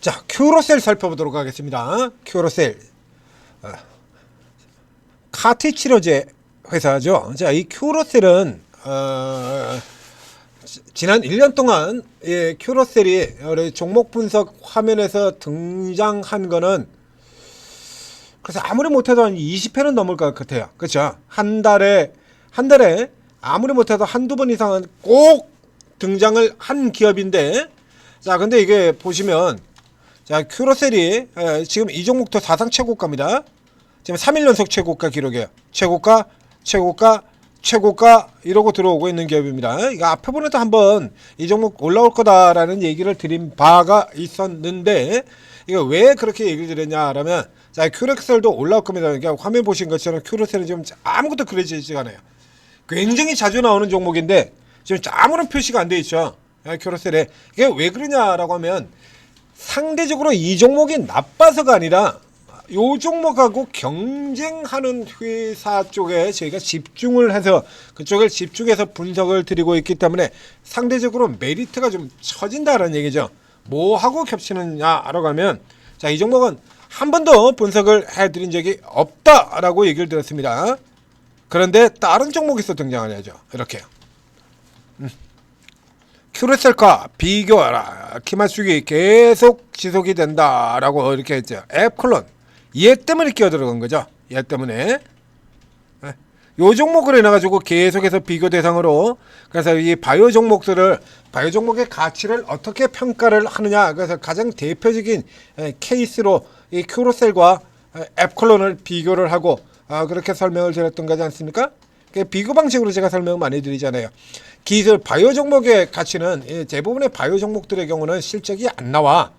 자, 큐로셀 살펴보도록 하겠습니다. 큐로셀. 카티치로제 회사죠. 자, 이 큐로셀은 지난 1년 동안 큐로셀이 우리 종목 분석 화면에서 등장한 거는 그래서 아무리 못해도 한 20회는 넘을 것 같아요. 그렇죠? 한 달에 아무리 못해도 한두 번 이상은 꼭 등장을 한 기업인데, 자, 근데 이게 보시면, 자, 큐로셀이 지금 이 종목도 사상 최고가입니다. 지금 3일 연속 최고가 기록이에요. 최고가 이러고 들어오고 있는 기업입니다. 이거 앞에 번에도 한번 이 종목 올라올 거다라는 얘기를 드린 바가 있었는데, 이거 왜 그렇게 얘기를 드렸냐라면, 자, 큐로셀도 올라올 겁니다. 그러니까 화면 보신 것처럼 큐로셀은 지금 아무것도 그려지지 않아요. 굉장히 자주 나오는 종목인데 지금 아무런 표시가 안 돼 있죠. 큐로셀에. 이게 왜 그러냐라고 하면 상대적으로 이 종목이 나빠서가 아니라 요 종목하고 경쟁하는 회사 쪽에 저희가 집중을 해서 그쪽을 집중해서 분석을 드리고 있기 때문에 상대적으로 메리트가 좀 처진다라는 얘기죠. 뭐하고 겹치느냐라고 하면, 자, 이 종목은 한 번도 분석을 해드린 적이 없다라고 얘기를 드렸습니다. 그런데 다른 종목에서 등장하냐죠. 이렇게 큐로셀과 비교하라. 키마수기 계속 지속이 된다라고 이렇게 했죠. 앱클론 얘 때문에 끼어들어간 거죠. 얘 때문에 요 종목을 해놔가지고 계속해서 비교 대상으로, 그래서 이 바이오 종목들을, 바이오 종목의 가치를 어떻게 평가를 하느냐, 그래서 가장 대표적인 케이스로 이 큐로셀과 앱클론을 비교를 하고 그렇게 설명을 드렸던 거지 않습니까? 비교 방식으로 제가 설명 많이 드리잖아요. 기술 바이오 종목의 가치는 대부분의 바이오 종목들의 경우는 실적이 안 나와.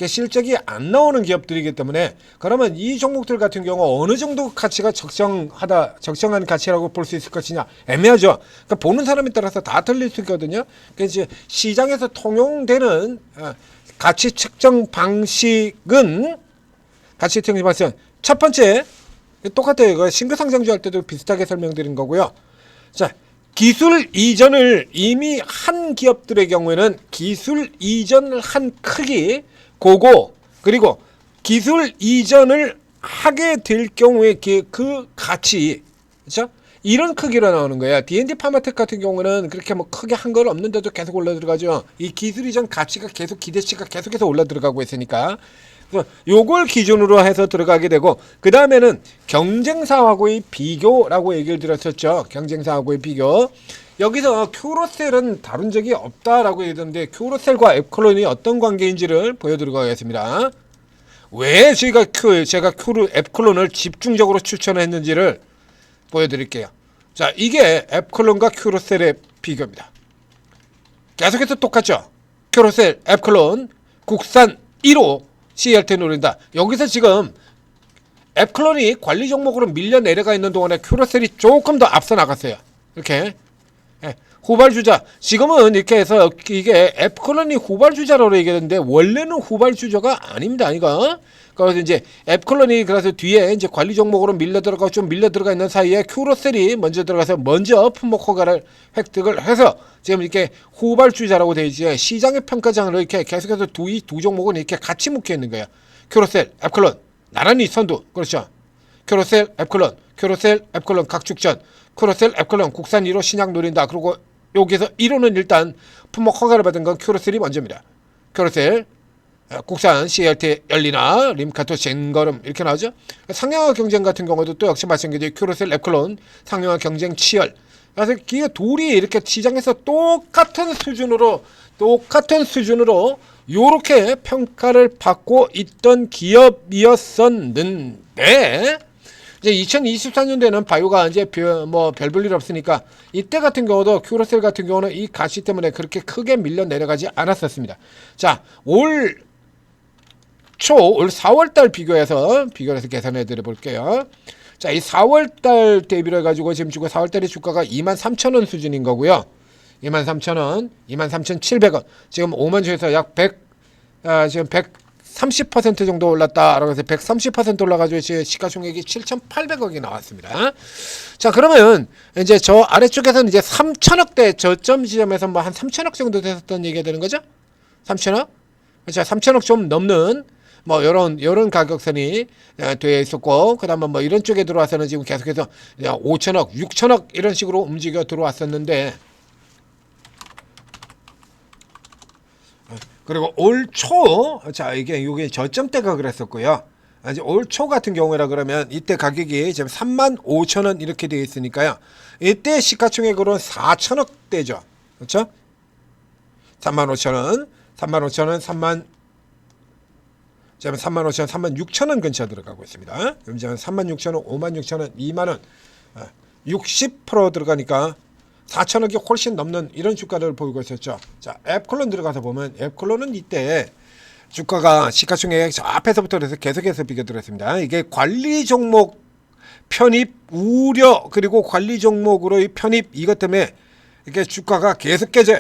실적이 안 나오는 기업들이기 때문에, 그러면 이 종목들 같은 경우 어느 정도 가치가 적정한 가치라고 볼 수 있을 것이냐, 애매하죠. 그러니까 보는 사람에 따라서 다 틀릴 수 있거든요. 그래서 시장에서 통용되는 가치 측정 방식은, 첫 번째 똑같아요. 이거 신규 상장주 할 때도 비슷하게 설명드린 거고요. 자, 기술 이전을 이미 한 기업들의 경우에는 기술 이전을 한 크기, 고고, 그리고 기술 이전을 하게 될 경우에 그 가치, 그렇죠? 이런 크기로 나오는 거야. D&D 파마텍 같은 경우는 그렇게 뭐 크게 한 건 없는데도 계속 올라 들어가죠. 이 기술 이전 가치가 계속, 기대치가 계속해서 올라 들어가고 있으니까. 그래서 요걸 기준으로 해서 들어가게 되고, 그 다음에는 경쟁사하고의 비교라고 얘기를 드렸었죠. 경쟁사하고의 비교. 여기서 큐로셀은 다룬 적이 없다라고 얘기했는데, 큐로셀과 앱클론이 어떤 관계인지를 보여드리고 가겠습니다. 왜 제가 앱클론을 집중적으로 추천했는지를 보여드릴게요. 자, 이게 앱클론과 큐로셀의 비교입니다. 계속해서 똑같죠. 큐로셀, 앱클론, 국산 1호 CLT 노린다. 여기서 지금 앱클론이 관리 종목으로 밀려 내려가 있는 동안에 큐로셀이 조금 더 앞서 나갔어요. 이렇게 후발주자. 지금은 이렇게 해서 이게 앱클론이 후발주자라고 얘기하는데 원래는 후발주자가 아닙니다. 이거. 그래서 이제 앱클론이 그래서 뒤에 이제 관리 종목으로 밀려 들어가 있는 사이에 큐로셀이 먼저 들어가서 먼저 품목 허가를 획득을 해서 지금 이렇게 후발주자라고 되어 있지. 시장의 평가장으로 이렇게 계속해서 두 종목은 이렇게 같이 묶여 있는 거예요. 큐로셀, 앱클론 나란히 선두. 그렇죠. 큐로셀, 앱클론 각축전. 큐로셀, 앱클론 국산 1호 신약 노린다. 그리고 여기서 1호는 일단 품목 허가를 받은 건 큐로셀이 먼저입니다. 큐로셀, 국산 CLT 열리나, 림카토 젠거름 이렇게 나오죠. 상용화 경쟁 같은 경우도 또 역시 마찬가지로 큐로셀, 앱클론 상용화 경쟁 치열. 그래서 이게 둘이 이렇게 시장에서 똑같은 수준으로 요렇게 평가를 받고 있던 기업이었었는데, 이제 2024년도에는 바이오가 이제 별 볼 일 없으니까 이때 같은 경우도 큐로셀 같은 경우는 이 가치 때문에 그렇게 크게 밀려 내려가지 않았었습니다. 자, 올 4월달 비교해서 계산해 드려 볼게요. 자, 이 4월달 대비로 해가지고 지금 4월달의 주가가 23,000원 수준인 거고요. 23,000원, 23,700원. 지금 5만주에서 약 30% 정도 올랐다라고 해서 130% 올라가지고 시가총액이 7,800억이 나왔습니다. 자, 그러면 이제 저 아래쪽에서는 이제 3,000억대 저점 지점에서 뭐 한 3,000억 정도 됐었던 얘기가 되는 거죠? 3,000억? 자, 3천억 좀 넘는 뭐 요런 가격선이 되어 있었고, 그다음에 뭐 이런 쪽에 들어와서는 지금 계속해서 5천억, 6천억 이런 식으로 움직여 들어왔었는데, 그리고 올 초, 자, 이게 저점대가 그랬었고요. 이제 올 초 같은 경우라 그러면 이때 가격이 지금 35,000원 이렇게 되어 있으니까요. 이때 시가총액으로는 4천억대죠. 그렇죠? 35,000원, 35,000원, 36,000원 근처 들어가고 있습니다. 그럼 이제 36,000원, 56,000원, 2만원, 60% 들어가니까 4천억이 훨씬 넘는 이런 주가를 보이고 있었죠. 자, 앱클론 들어가서 보면 앱클론은 이때 주가가 시가총액 저 앞에서부터 그래서 계속해서 비교들었습니다. 이게 관리 종목 편입 우려, 그리고 관리 종목으로의 편입, 이것 때문에 이렇게 주가가 계속 깨져요.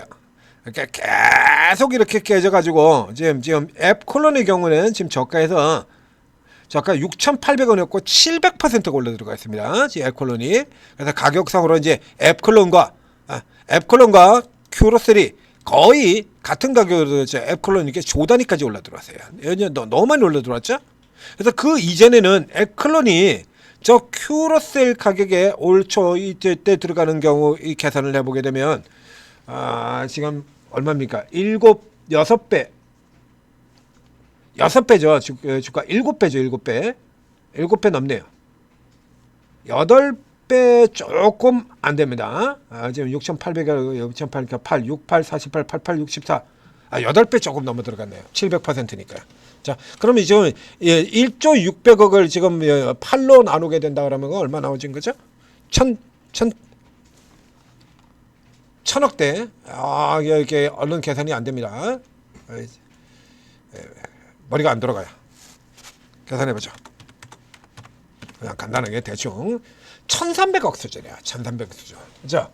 이렇게 계속 이렇게 깨져가지고 지금 앱클론의 경우는 지금 저가에서 저가 6,800원이었고 700%가 올라 들어가 있습니다. 지금 앱클론이. 그래서 가격상으로 이제 앱클론과 큐로3 거의 같은 가격으로 앱클론 이렇게 조 단위까지 올라 들어왔어요. 너무 많이 올라 들어왔죠? 그래서 그 이전에는 앱클론이 저 큐로셀 가격에 올 초 이때 들어가는 경우 이 계산을 해보게 되면 지금 얼마입니까? 6배 6배죠. 주가 7배죠. 7배 넘네요. 8배 조금 안 됩니다. 지금 6,800에 6,800, 8, 68, 48, 88, 64. 8배 조금 넘어 들어갔네요. 700%니까요. 자, 그러면 지금 1조 600억을 지금 8로 나누게 된다 그러면 얼마 나오진 거죠? 천억대. 이게 얼른 계산이 안 됩니다. 머리가 안 돌아가요. 계산해보죠. 그냥 간단하게 대충 1,300억 수준이야. 1,300억 수준. 그죠?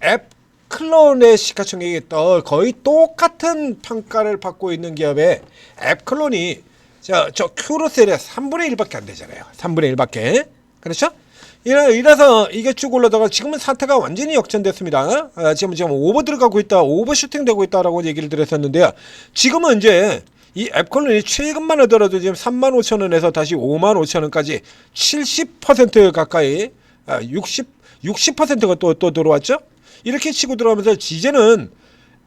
앱클론의 시가총액이 거의 똑같은 평가를 받고 있는 기업에 앱클론이 저 큐로셀의 3분의 1밖에 안 되잖아요. 3분의 1밖에. 그렇죠? 이래서 이게 쭉 올라다가 지금은 사태가 완전히 역전됐습니다. 지금 오버 들어가고 있다, 오버 슈팅 되고 있다라고 얘기를 드렸었는데요. 지금은 이제 이 앱클론이 최근만 하더라도 지금 35,000원에서 다시 55,000원까지 70% 가까이 60%가 또 들어왔죠. 이렇게 치고 들어가면서 이제는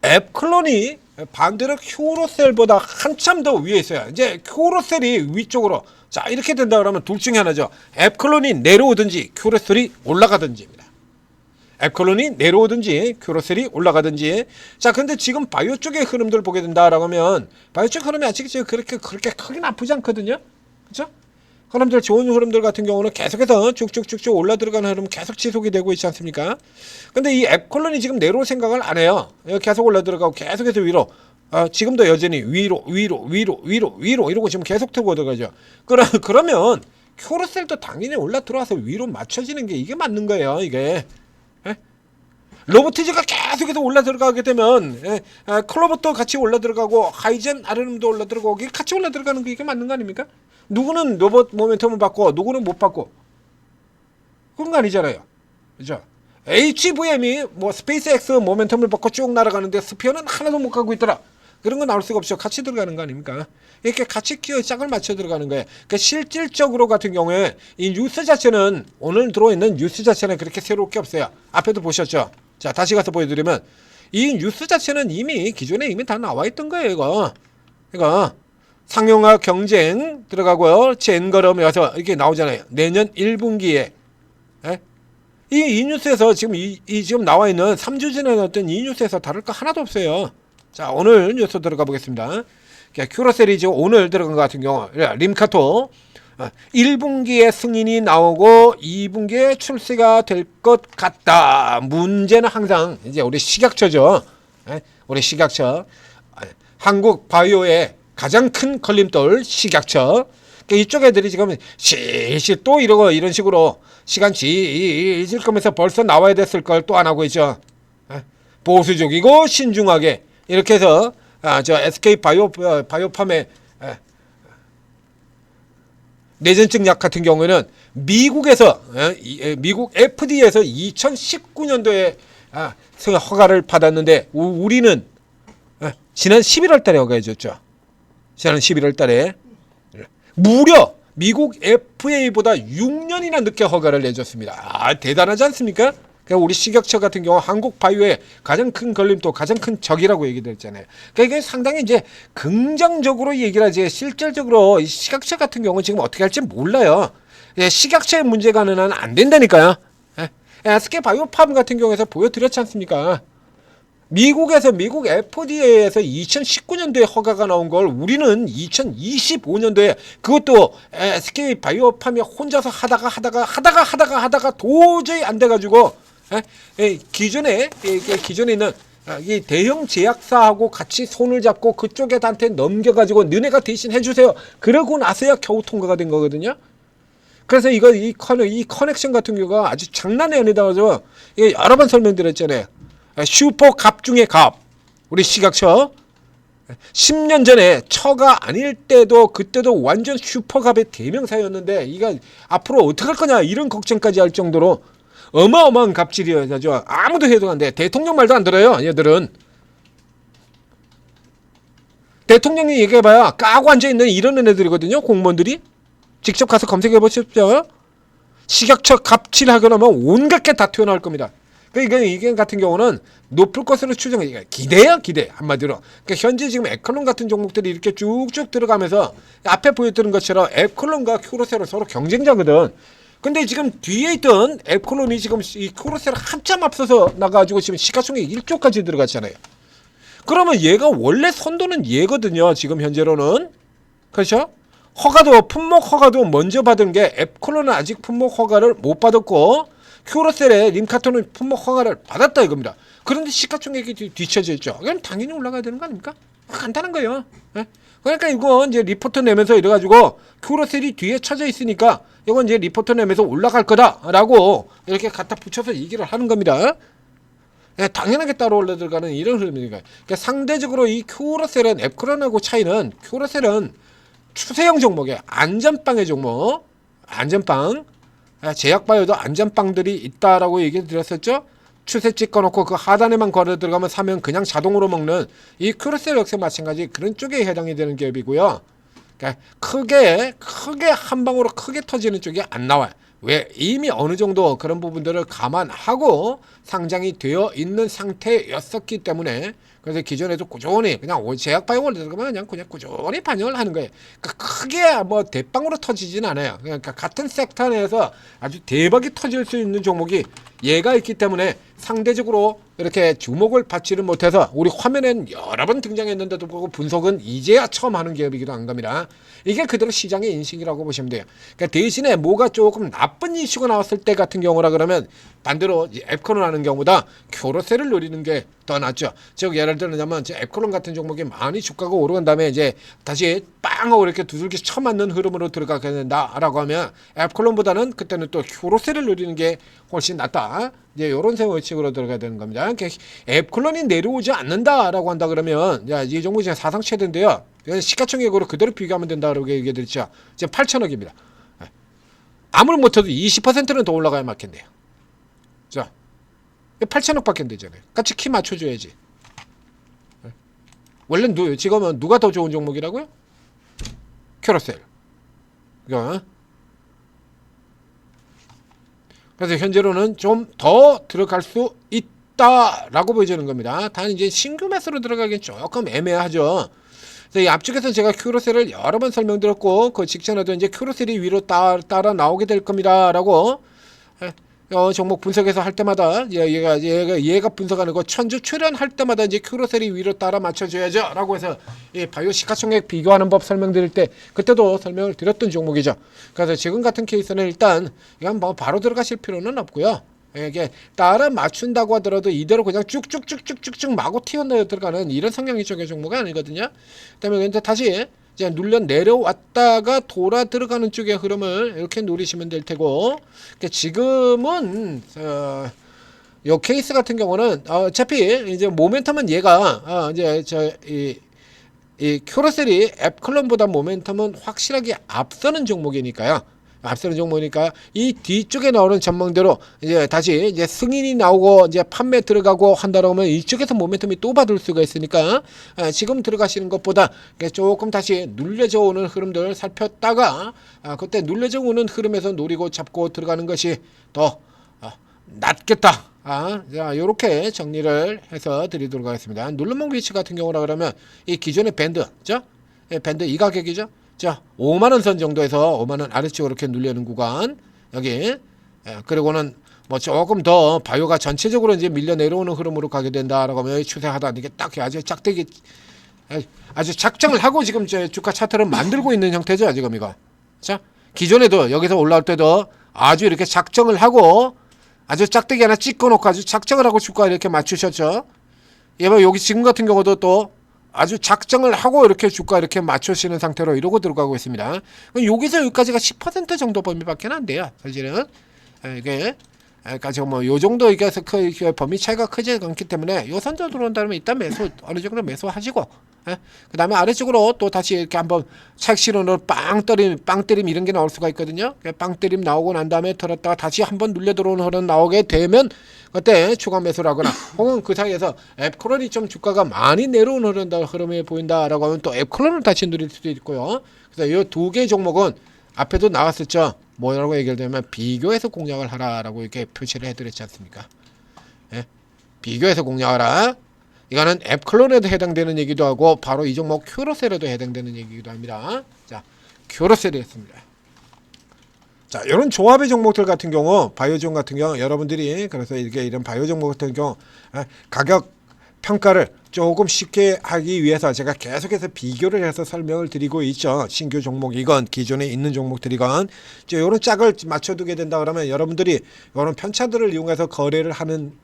앱클론이 반대로 큐로셀보다 한참 더 위에 있어요. 이제 큐로셀이 위쪽으로, 자, 이렇게 된다 그러면 둘 중에 하나죠. 앱클론이 내려오든지 큐로셀이 올라가든지입니다. 앱클론이 내려오든지 큐로셀이 올라가든지. 자, 근데 지금 바이오 쪽의 흐름들 보게 된다라고 하면 바이오 쪽 흐름이 아직 그렇게 크게 나쁘지 않거든요. 그렇죠? 흐름들, 좋은 흐름들 같은 경우는 계속해서 쭉쭉쭉쭉 올라 들어가는 흐름 계속 지속이 되고 있지 않습니까? 근데 이 앱클론이 지금 내려올 생각을 안 해요. 계속 올라 들어가고 계속해서 위로. 지금도 여전히 위로 이러고 지금 계속 들고 들어가죠. 그러면 큐로셀도 당연히 올라 들어와서 위로 맞춰지는 게 이게 맞는 거예요. 이게. 로보티즈가 계속해서 올라 들어가게 되면 클로버도 같이 올라 들어가고 하이젠 아르름도 올라 들어가고 이게 같이 올라 들어가는 게 이게 맞는 거 아닙니까? 누구는 로봇 모멘텀을 받고 누구는 못 받고 그런 거 아니잖아요. 그죠? HVM이 뭐 스페이스X 모멘텀을 받고 쭉 날아가는데 스피어는 하나도 못 가고 있더라. 그런 거 나올 수가 없죠. 같이 들어가는 거 아닙니까? 이렇게 같이 짝을 맞춰 들어가는 거예요. 그러니까 실질적으로 같은 경우에 이 뉴스 자체는, 오늘 들어있는 뉴스 자체는 그렇게 새로울 게 없어요. 앞에도 보셨죠? 자, 다시 가서 보여드리면 이 뉴스 자체는 기존에 이미 다 나와 있던 거예요. 이거 상용화 경쟁 들어가고요. 젠걸음에서 이렇게 나오잖아요. 내년 1분기에. 이 뉴스에서 지금 나와 있는 3주 전에 나왔던 이 뉴스에서 다를 거 하나도 없어요. 자, 오늘 뉴스 들어가 보겠습니다. 큐로셀이 지금 오늘 들어간 것 같은 경우, 림카토 1분기에 승인이 나오고 2분기에 출시가 될 것 같다. 문제는 항상 이제 우리 식약처죠. 우리 식약처, 한국 바이오의 가장 큰 걸림돌 식약처. 이쪽 애들이 지금 실실 또 이런 식으로 시간 지질 거면서 벌써 나와야 됐을 걸 또 안 하고 있죠. 보수적이고 신중하게 이렇게 해서 저 SK 바이오팜의 뇌전증 약 같은 경우에는 미국 FDA에서 2019년도에 허가를 받았는데 우리는 지난 11월 달에 허가해줬죠. 지난 11월 달에 무려 미국 FA보다 6년이나 늦게 허가를 내줬습니다. 아, 대단하지 않습니까? 그러니까 우리 식약처 같은 경우 한국 바이오의 가장 큰 걸림돌, 가장 큰 적이라고 얘기됐잖아요. 그러니까 이게 상당히 이제 긍정적으로 얘기를 하지 실질적으로 이 식약처 같은 경우는 지금 어떻게 할지 몰라요. 예, 식약처의 문제가는 안 된다니까요. 예, SK 바이오팜 같은 경우에서 보여드렸지 않습니까? 미국에서 미국 FDA에서 2019년도에 허가가 나온 걸 우리는 2025년도에 그것도 SK 바이오팜이 혼자서 하다가 도저히 안 돼가지고 기존에 있는 이 대형 제약사하고 같이 손을 잡고 그쪽한테 넘겨가지고 너네가 대신 해주세요. 그러고 나서야 겨우 통과가 된 거거든요. 그래서 이 커넥션 같은 경우가 아주 장난이 아니다. 가지고 여러 번 설명드렸잖아요. 슈퍼 갑 중에 갑. 우리 식약처 10년 전에 처가 아닐 때도 그때도 완전 슈퍼갑의 대명사였는데 이거 앞으로 어떻게 할 거냐 이런 걱정까지 할 정도로 어마어마한 갑질이어서 아무도 해도 안 돼. 대통령 말도 안 들어요. 얘들은 대통령이 얘기해봐야 까고 앉아있는 이런 애들이거든요. 공무원들이 직접 가서 검색해 보십시오. 식약처 갑질하거나 하면 온갖 게 다 튀어나올 겁니다. 그러니까 이게 같은 경우는 높을 것으로 추정해. 기대야 기대 한마디로. 그러니까 현재 지금 에클론 같은 종목들이 이렇게 쭉쭉 들어가면서 앞에 보여드린 것처럼 에클론과 큐로셀은 서로 경쟁자거든. 근데 지금 뒤에 있던 에클론이 지금 이 큐로셀을 한참 앞서서 나가가지고 지금 시가총액 1조까지 들어갔잖아요. 그러면 얘가 원래 선도는 얘거든요. 지금 현재로는. 그렇죠? 허가도 품목 허가도 먼저 받은 게 에클론은 아직 품목 허가를 못 받았고 큐로셀의 림카토는 품목 허가를 받았다 이겁니다. 그런데 시가총액이 뒤쳐져 있죠. 이건 당연히 올라가야 되는 거 아닙니까? 간단한 거예요. 예? 그러니까 이거 이제 리포트 내면서 이래가지고 큐로셀이 뒤에 쳐져 있으니까 이건 이제 리포트 내면서 올라갈 거다라고 이렇게 갖다 붙여서 얘기를 하는 겁니다. 예, 당연하게 따로 올라 들어가는 이런 흐름이니까. 그러니까 상대적으로 이 큐로셀은 에클론하고 차이는 큐로셀은 추세형 종목에 안전빵의 종목, 안전빵. 제약바이오도 안전빵들이 있다라고 얘기 드렸었죠. 추세 찍어놓고 그 하단에만 걸어 들어가면 사면 그냥 자동으로 먹는 이 큐로셀 역시 마찬가지 그런 쪽에 해당이 되는 기업이고요. 그러니까 크게 한 방으로 크게 터지는 쪽이 안 나와요. 왜? 이미 어느 정도 그런 부분들을 감안하고 상장이 되어 있는 상태였었기 때문에 그래서 기존에도 꾸준히 그냥 제약바이오를 들어가면 그냥 꾸준히 반영을 하는 거예요. 그러니까 크게 뭐 대빵으로 터지진 않아요. 그러니까 같은 섹터 내에서 아주 대박이 터질 수 있는 종목이 얘가 있기 때문에 상대적으로 이렇게 주목을 받지를 못해서 우리 화면엔 여러 번 등장했는데도 불구하고 분석은 이제야 처음 하는 기업이기도 한 겁니다. 이게 그대로 시장의 인식이라고 보시면 돼요. 그러니까 대신에 뭐가 조금 나쁜 이슈가 나왔을 때 같은 경우라 그러면 반대로 앱코론 하는 경우보다 큐로셀을 노리는 게 더 낫죠. 즉 예를 들자면 앱코론 같은 종목이 많이 주가가 오르는 다음에 이제 다시 빵 하고 이렇게 두들기 쳐맞는 흐름으로 들어가게 된다라고 하면 앱코론보다는 그때는 또 큐로셀을 노리는 게 훨씬 낫다. 이제 이런 생각으로 들어가야 되는 겁니다. 그러니까 앱클론이 내려오지 않는다라고 한다 그러면 이 종목이 지금 사상 최대인데요. 시가총액으로 그대로 비교하면 된다라고 얘기해드렸죠. 지금 8천억입니다. 아무리 못해도 20%는 더 올라가야 맞겠네요. 자, 8천억밖에 안 되잖아요. 같이 키 맞춰줘야지. 원래 지금은 누가 더 좋은 종목이라고요? 큐로셀. 이거. 그래서 현재로는 좀 더 들어갈 수 있다라고 보여지는 겁니다. 단 이제 신규 매수로 들어가기엔 조금 애매하죠. 그래서 이 앞쪽에서 제가 큐로셀을 여러 번 설명드렸고 그 직전에도 이제 큐로셀이 위로 따라 나오게 될 겁니다라고 종목 분석에서 할 때마다 얘가 분석하는 거 천주 출연할 때마다 이제 큐로셀이 위로 따라 맞춰줘야죠라고 해서 이 바이오 시가총액 비교하는 법 설명드릴 때 그때도 설명을 드렸던 종목이죠. 그래서 지금 같은 케이스는 일단 이건 뭐 바로 들어가실 필요는 없고요. 이게 따라 맞춘다고 하더라도 이대로 그냥 쭉쭉쭉쭉쭉 마구 튀어나와 들어가는 이런 성향이 쪽의 종목이 아니거든요. 그다음에 이제 다시 이제 눌려 내려왔다가 돌아 들어가는 쪽의 흐름을 이렇게 노리시면 될 테고, 그러니까 지금은 요 케이스 같은 경우는 어차피 이제 모멘텀은 얘가 이제 이 큐로셀이 앱클론보다 모멘텀은 확실하게 앞서는 종목이니까요. 앞서는 종목이니까 이 뒤쪽에 나오는 전망대로 이제 다시 이제 승인이 나오고 이제 판매 들어가고 한다고 하면 이쪽에서 모멘텀이 또 받을 수가 있으니까 지금 들어가시는 것보다 조금 다시 눌려져 오는 흐름들 살폈다가 그때 눌려져 오는 흐름에서 노리고 잡고 들어가는 것이 더 낫겠다. 자, 요렇게 정리를 해서 드리도록 하겠습니다. 눌림목 위치 같은 경우라 그러면 이 기존의 밴드, 죠? 밴드 이 가격이죠? 자, 5만원 선 정도에서 5만원 아래쪽으로 이렇게 눌려는 구간, 여기, 그리고는 뭐 조금 더 바이오가 전체적으로 이제 밀려 내려오는 흐름으로 가게 된다라고 하면 추세하다 이게 딱 아주 짝대기, 아주 작정을 하고 지금 제 주가 차트를 만들고 있는 형태죠, 지금 이거. 자, 기존에도 여기서 올라올 때도 아주 이렇게 작정을 하고 아주 짝대기 하나 찍어놓고 아주 작정을 하고 주가 이렇게 맞추셨죠. 예봐 여기 지금 같은 경우도 또 아주 작정을 하고 이렇게 주가 이렇게 맞추시는 상태로 이러고 들어가고 있습니다. 여기서 여기까지가 10% 정도 범위밖에 안 돼요. 사실은 이게 까지 뭐 요 정도 이게 범위 차이가 크지 않기 때문에 요 선전 들어온다면 일단 매수 어느 정도 매수하시고, 그 다음에 아래쪽으로 또 다시 이렇게 한번 착실원으로 빵 때림 이런 게 나올 수가 있거든요. 빵 때림 나오고 난 다음에 털었다가 다시 한번 눌려 들어오는 흐름 나오게 되면 그때 추가 매수를 하거나 혹은 그 사이에서 앱클론이 좀 주가가 많이 내려오는 흐름이 보인다라고 하면 또 앱클론을 다시 누릴 수도 있고요. 그래서 이 두 개의 종목은 앞에도 나왔었죠. 뭐라고 얘기를 드리면 비교해서 공략을 하라라고 이렇게 표시를 해드렸지 않습니까? 비교해서 공략하라. 이거는 앱클론에도 해당되는 얘기도 하고 바로 이 종목 큐로셀에도 해당되는 얘기기도 합니다. 자, 큐로셀이 했습니다. 자, 이런 조합의 종목들 같은 경우, 바이오종 같은 경우 여러분들이 그래서 이게 이런 바이오 종목 같은 경우 가격 평가를 조금 쉽게 하기 위해서 제가 계속해서 비교를 해서 설명을 드리고 있죠. 신규 종목이건 기존에 있는 종목들이건 이런 짝을 맞춰두게 된다 그러면 여러분들이 이런 편차들을 이용해서 거래를 하는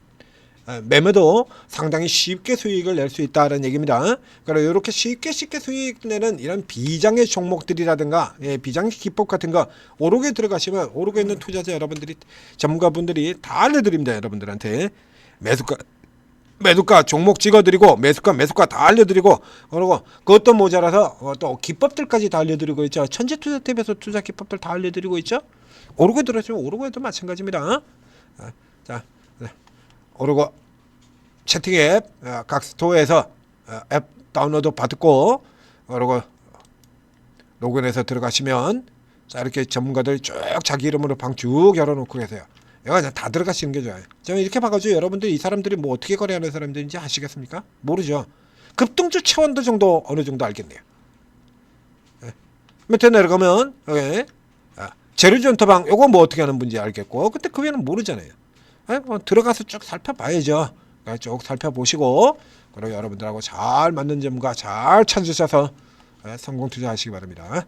매매도 상당히 쉽게 수익을 낼 수 있다는 얘기입니다. 그리고 이렇게 쉽게 수익 내는 이런 비장의 종목들이라든가 비장의 기법 같은 거 오르게 들어가시면 오르고 있는 투자자 여러분들이 전문가분들이 다 알려드립니다. 여러분들한테 매수가 종목 찍어드리고 매수가 다 알려드리고 그리고 그것도 모자라서 또 기법들까지 다 알려드리고 있죠. 천재투자팁에서 투자 기법들 다 알려드리고 있죠. 오르고 들어가시면 오르고 해도 마찬가지입니다. 자, 오르고 채팅 앱 각 스토어에서 앱 다운로드 받고 그리고 로그인해서 들어가시면 자 이렇게 전문가들 쭉 자기 이름으로 방 쭉 열어놓고 계세요. 이거 그냥 다 들어가시는 게 좋아요. 제가 이렇게 봐가지고 여러분들 이 사람들이 뭐 어떻게 거래하는 사람들인지 아시겠습니까? 모르죠. 급등주 체원도 정도 어느 정도 알겠네요. 밑에 내려가면 여기 재료전터방 요거 뭐 어떻게 하는 분인지 알겠고 근데 그 외에는 모르잖아요. 들어가서 쭉 살펴봐야죠. 쭉 살펴보시고 그리고 여러분들하고 잘 맞는 점과 잘 찾으셔서 성공 투자하시기 바랍니다.